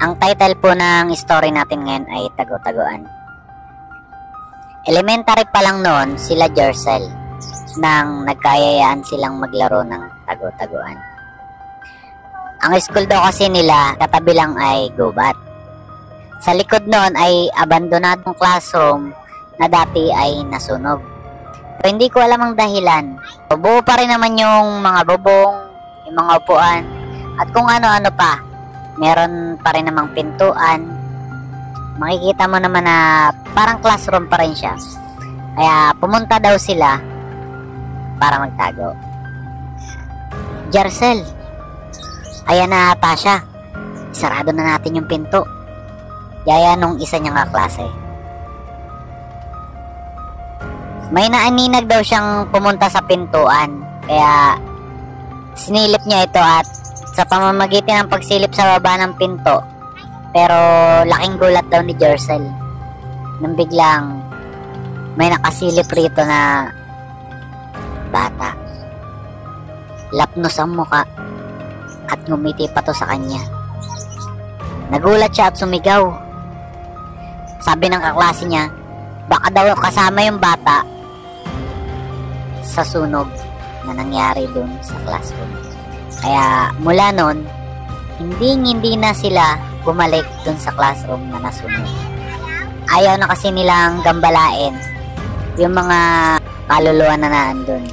Ang title po ng story natin ngayon ay Tago-Taguan. Elementary pa lang noon sila Jercel nang nagkayayaan silang maglaro ng tago-taguan. Ang school daw kasi nila katabi lang ay gubat. Sa likod noon ay abandonadong classroom na dati ay nasunog. Pero hindi ko alam ang dahilan. Buo pa rin naman yung mga bubong, yung mga upuan, at kung ano-ano pa. Meron pa rin namang pintuan. Makikita mo naman na parang classroom pa rin siya. Kaya pumunta daw sila para magtago. Jercel, ayan na ata siya. Sarado na natin yung pinto. Yaya nung isa niyang kaklase. May naaninag daw siyang pumunta sa pintuan. Kaya sinilip niya ito at sa pamamagitan ng pagsilip sa baba ng pinto. Pero laking gulat daw ni Jercel nang biglang may nakasilip rito na bata. Lapnos ang muka at ngumiti pa to sa kanya. Nagulat siya at sumigaw. Sabi ng kaklase niya, baka daw kasama yung bata sa sunog na nangyari dun sa classroom. Kaya mula nun, hindi na sila bumalik dun sa classroom na nasunog. Ayaw na kasi nilang gambalain yung mga kaluluwa na naandun.